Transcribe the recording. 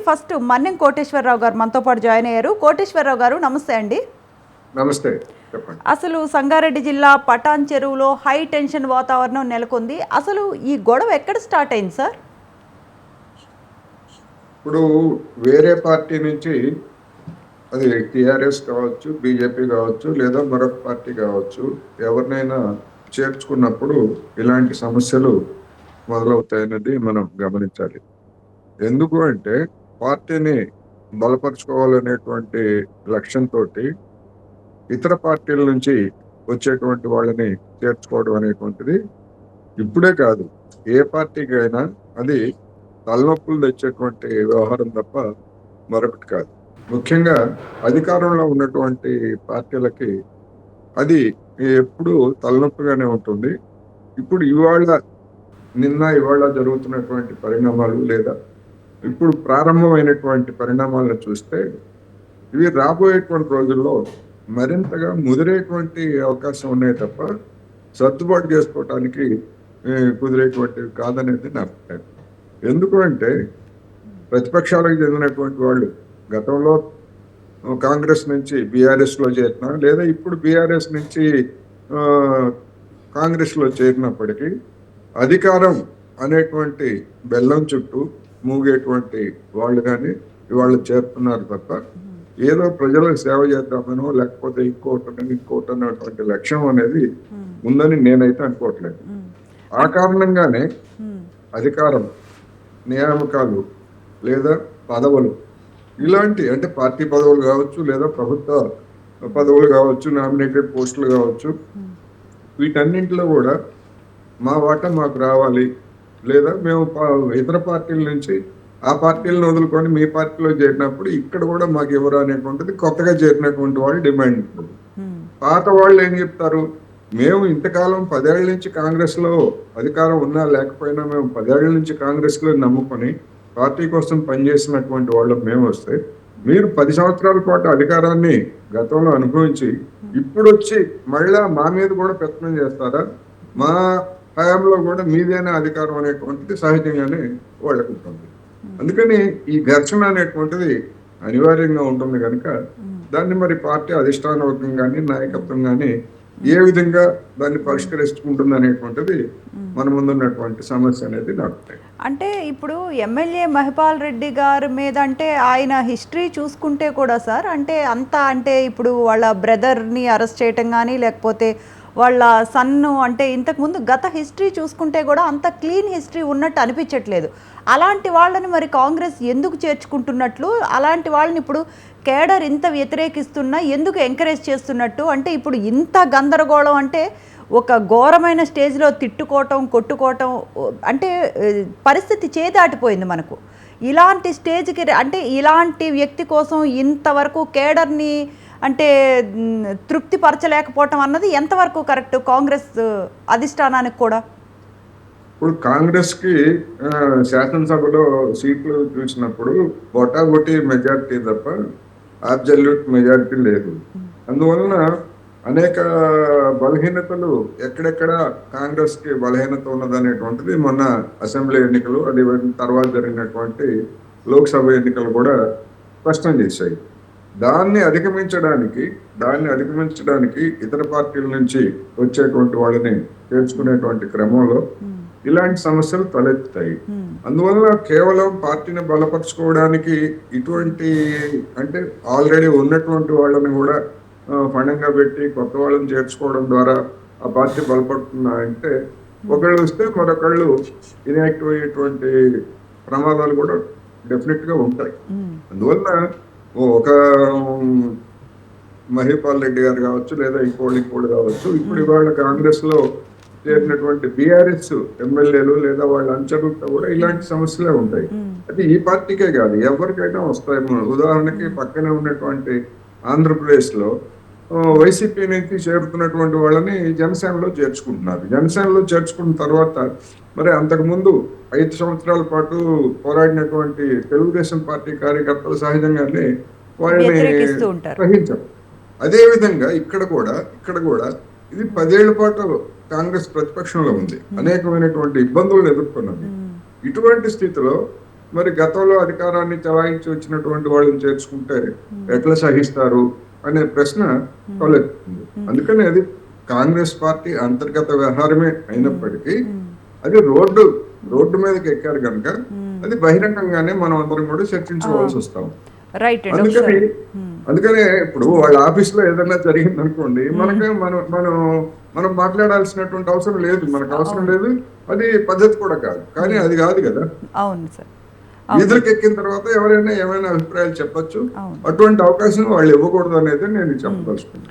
First Mannem Koteswararao గారు మనతో పాటు జాయిన్ అయ్యారు. కోటేశ్వరరావు గారు నమస్తే అండి. నమస్తే, చెప్పండి. అసలు సంగారెడ్డి జిల్లా పటాన్ చెరువులో హై టెన్షన్ వాతావరణం నెలకొంది. అసలు ఈ గొడవ ఎక్కడ స్టార్ట్ అయింది సార్? ఇప్పుడు వేరే పార్టీ నుంచి, అది టీఆర్ఎస్ కావచ్చు, బీజేపీ కావచ్చు, లేదా మరొక పార్టీ కావచ్చు, ఎవరినైనా చేర్చుకున్నప్పుడు ఇలాంటి సమస్యలు మొదలవుతాయన్నది మనం గమనించాలి. ఎందుకు అంటే పార్టీని బలపరుచుకోవాలనేటువంటి లక్ష్యంతో ఇతర పార్టీల నుంచి వచ్చేటువంటి వాళ్ళని చేర్చుకోవడం అనేటువంటిది ఇప్పుడే కాదు, ఏ పార్టీకి అయినా అది తలనొప్పులు తెచ్చేటువంటి వ్యవహారం తప్ప మరొకటి కాదు. ముఖ్యంగా అధికారంలో ఉన్నటువంటి పార్టీలకి అది ఎప్పుడు తలనొప్పిగానే ఉంటుంది. ఇప్పుడు ఇవాళ జరుగుతున్నటువంటి పరిణామాలు, లేదా ఇప్పుడు ప్రారంభమైనటువంటి పరిణామాలను చూస్తే ఇవి రాబోయేటువంటి రోజుల్లో మరింతగా ముదిరేటువంటి అవకాశం ఉన్నాయి తప్ప సర్దుబాటు చేసుకోవటానికి కుదిరేటువంటివి కాదనేది నా అభిప్రాయం. ఎందుకు అంటే ప్రతిపక్షాలకు చెందినటువంటి వాళ్ళు గతంలో కాంగ్రెస్ నుంచి బీఆర్ఎస్లో చేరినా, లేదా ఇప్పుడు బీఆర్ఎస్ నుంచి కాంగ్రెస్లో చేరినప్పటికీ అధికారం అనేటువంటి బెల్లం చుట్టూ మూగేటువంటి వాళ్ళు కానీ ఇవాళ చేరుతున్నారు తప్ప ఏదో ప్రజలకు సేవ చేద్దామనో, లేకపోతే ఇంకోటి అనేటువంటి లక్ష్యం అనేది ఉందని నేనైతే అనుకోవట్లేదు. ఆ కారణంగానే అధికారం, నియామకాలు లేదా పదవులు, ఇలాంటి అంటే పార్టీ పదవులు కావచ్చు, లేదా ప్రభుత్వ పదవులు కావచ్చు, నామినేటెడ్ పోస్టులు కావచ్చు, వీటన్నింటిలో కూడా మా వాటా మాకు రావాలి, లేదా మేము ఇతర పార్టీల నుంచి ఆ పార్టీలను వదులుకొని మీ పార్టీలో చేరినప్పుడు ఇక్కడ కూడా మాకు ఎవరు అనేటువంటిది కొత్తగా చేరినటువంటి వాళ్ళు డిమాండ్ ఉంటుంది. పాత వాళ్ళు ఏం చెప్తారు, మేము ఇంతకాలం 10 ఏళ్ల నుంచి కాంగ్రెస్ లో అధికారం ఉన్నా లేకపోయినా మేము 10 ఏళ్ల నుంచి కాంగ్రెస్ లో నమ్ముకొని పార్టీ కోసం పనిచేసినటువంటి వాళ్ళు మేము వస్తే, మీరు 10 సంవత్సరాల పాటు అధికారాన్ని గతంలో అనుభవించి ఇప్పుడు వచ్చి మళ్ళా మా మీద కూడా ప్రయత్నం చేస్తారా, మా హయాంలో కూడా మీదైనా అధికారం అనేటువంటిది సహజంగానే వాళ్ళకు ఉంటుంది. అందుకని ఈ ఘర్షణ అనేటువంటిది అనివార్యంగా ఉంటుంది కనుక దాన్ని మరి పార్టీ అధిష్టానవర్గం కానీ నాయకత్వం కానీ ఏ విధంగా దాన్ని పరిష్కరించుకుంటుంది అనేటువంటిది మన ముందున్నటువంటి సమస్య అనేది నాకు. అంటే ఇప్పుడు ఎమ్మెల్యే మహిపాల్ రెడ్డి గారి మీద అంటే ఆయన హిస్టరీ చూసుకుంటే కూడా సార్, అంటే ఇప్పుడు వాళ్ళ బ్రదర్ని అరెస్ట్ చేయటం కానీ, లేకపోతే వాళ్ళ సన్ను, అంటే ఇంతకుముందు గత హిస్టరీ చూసుకుంటే కూడా అంత క్లీన్ హిస్టరీ ఉన్నట్టు అనిపించట్లేదు. అలాంటి వాళ్ళని మరి కాంగ్రెస్ ఎందుకు చేర్చుకుంటున్నట్లు, అలాంటి వాళ్ళని ఇప్పుడు కేడర్ ఇంత వ్యతిరేకిస్తున్నా ఎందుకు ఎంకరేజ్ చేస్తున్నట్టు? అంటే ఇప్పుడు ఇంత గందరగోళం, అంటే ఒక ఘోరమైన స్టేజ్లో తిట్టుకోవటం, కొట్టుకోవటం, అంటే పరిస్థితి చేదాటిపోయింది మనకు. ఇలాంటి స్టేజ్కి అంటే ఇలాంటి వ్యక్తి కోసం ఇంతవరకు కేడర్ని అంటే తృప్తి పరచలేకపోవటం అన్నది ఎంతవరకు కరెక్ట్ కాంగ్రెస్ అధిష్టానానికి కూడా? ఇప్పుడు కాంగ్రెస్ కి శాసనసభలో సీట్లు చూసినప్పుడు బొటాబొటి మెజారిటీ తప్ప అబ్జల్యూట్ మెజారిటీ లేదు. అందువలన అనేక బలహీనతలు ఎక్కడెక్కడ కాంగ్రెస్ కి బలహీనత ఉన్నదనేటువంటిది మొన్న అసెంబ్లీ ఎన్నికలు, అది తర్వాత జరిగినటువంటి లోక్సభ ఎన్నికలు కూడా స్పష్టం చేశాయి. దాన్ని అధిగమించడానికి ఇతర పార్టీల నుంచి వచ్చేటువంటి వాళ్ళని చేర్చుకునేటువంటి క్రమంలో ఇలాంటి సమస్యలు తలెత్తుతాయి. అందువల్ల కేవలం పార్టీని బలపరుచుకోవడానికి ఇటువంటి, అంటే ఆల్రెడీ ఉన్నటువంటి వాళ్ళని కూడా ఫండంగా పెట్టి కొత్త వాళ్ళని చేర్చుకోవడం ద్వారా ఆ పార్టీ బలపడుతుందా అంటే, ఒకళ్ళు వస్తే మరొకళ్ళు ఇన్యాక్టివ్ అయ్యేటువంటి ప్రమాదాలు కూడా డెఫినెట్ గా ఉంటాయి. అందువల్ల ఒక మహిపాల్ రెడ్డి గారు కావచ్చు, లేదా ఇంకోళ్ళు కావచ్చు, ఇప్పుడు ఇవాళ కాంగ్రెస్ లో చేరినటువంటి బీఆర్ఎస్ ఎమ్మెల్యేలు లేదా వాళ్ళ అంచనాలతో కూడా ఇలాంటి సమస్యలే ఉంటాయి. అది ఈ పార్టీకే కాదు, ఎవరికైనా వస్తాయి. ఉదాహరణకి పక్కనే ఉన్నటువంటి ఆంధ్రప్రదేశ్ లో వైసీపీ నుంచి చేరుతున్నటువంటి వాళ్ళని జనసేనలో చేర్చుకుంటున్నారు. జనసేనలో చేర్చుకున్న తర్వాత మరి అంతకుముందు 5 సంవత్సరాల పాటు పోరాడినటువంటి తెలుగుదేశం పార్టీ కార్యకర్తలు సహజంగానే వాళ్ళని గ్రహించారు. అదే విధంగా ఇక్కడ కూడా ఇది 10 ఏళ్ల పాటు కాంగ్రెస్ ప్రతిపక్షంలో ఉంది, అనేకమైనటువంటి ఇబ్బందులను ఎదుర్కొన్నది. ఇటువంటి స్థితిలో మరి గతంలో అధికారాన్ని చలాయించి వచ్చినటువంటి వాళ్ళని చేర్చుకుంటే ఎట్లా సహిస్తారు అనే ప్రశ్న తలెత్తుతుంది. అందుకని అది కాంగ్రెస్ పార్టీ అంతర్గత వ్యవహారమే అయినప్పటికీ అది రోడ్డు మీదకి ఎక్కారు కనుక అది బహిరంగంగానే మనం అందరం కూడా చర్చించుకోవాల్సి వస్తాం. రైట్ అండి. అందుకనే ఇప్పుడు వాళ్ళ ఆఫీస్ లో ఏదైనా జరిగింది అనుకోండి, మనకి మనం మాట్లాడాల్సినటువంటి అవసరం లేదు, మనకు అవసరం లేదు, అది పద్ధతి కూడా కాదు. కానీ అది కాదు కదా, అవును సార్. వీధులకు ఎక్కిన తర్వాత ఎవరైనా ఏమైనా అభిప్రాయాలు చెప్పొచ్చు. అటువంటి అవకాశం వాళ్ళు ఇవ్వకూడదు అనేది నేను చెప్పదలుచుకున్నాను.